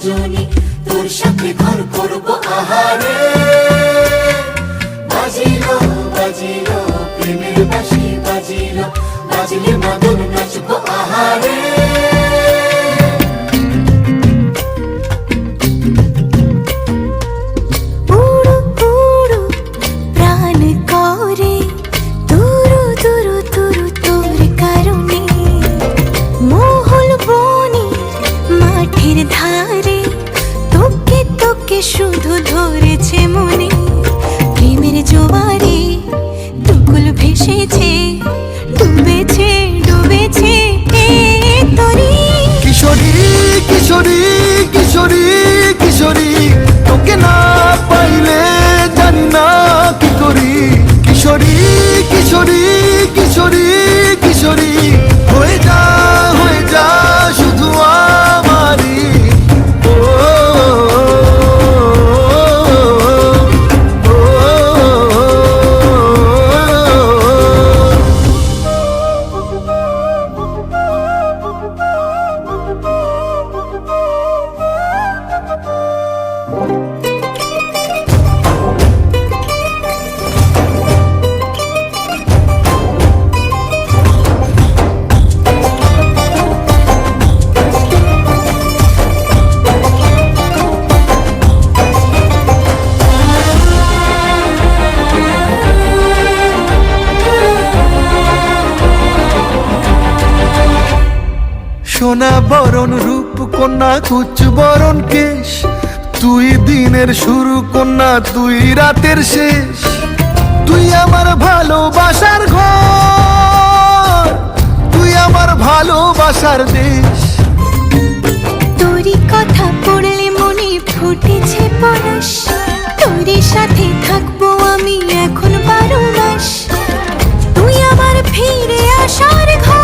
সজনী, তোর সাথে ঘর করব আহারে। বাজিলো বাজিলো প্রেমের বাঁশি, বাজিলো বাজলে মদন নাচব আহারে। ধারে তোকে তোকে শুধু ধরেছে মনে, প্রেমের জোয়ারে দুকুল ভেসেছে, ডুবেছে ডুবেছে তরি। কিশোরী কিশোরী কিশোরী কিশোরী, তোকে না পাইলে জানি না কি করি। কিশোরী কিশোরী কিশোরী কিশোরী, হয়ে যা শুধু আমারি। সোনা বরণ রূপ কন্যা, কুচ বরণ কেশ, তুই দিনের শুরু কন্যা, তুই রাতের শেষ। তুই আমার ভালোবাসার ঘর, তুই আমার ভালোবাসার দেশ। তোরই কথা পড়লে মনে ফুটেছে পরশ, তোরই সাথে থাকবো আমি এখন 12 মাস। তুই আমার ফিরে আসার ঘর,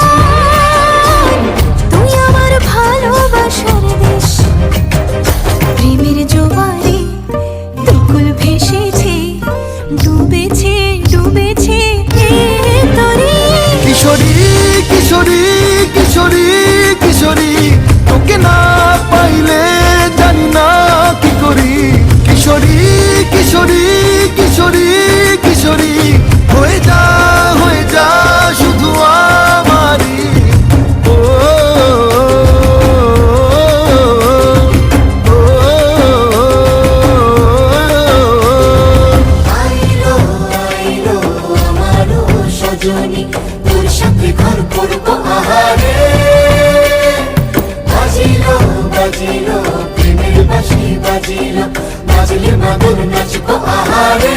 তুই আমার ভালোবাসার দেশ। প্রেমের জোয়ারে দুকুল ভেসেছে, ডুবেছে ডুবেছে তরি। কিশোরী কিশোরী কিশোরী কিশোরী, তোকে না পাইলে জানি না কি করি। কিশোরী কিশোরী কিশোরী কিশোরী, হয়ে যা শুধু আমারি। আইলো আইলো আমার সজনী, তোর সাথে ঘর করব আহারে। বাজিলো বাজিলো প্রেমের বাঁশি, বাজিলো বাজলে মদন নাচব আহারে।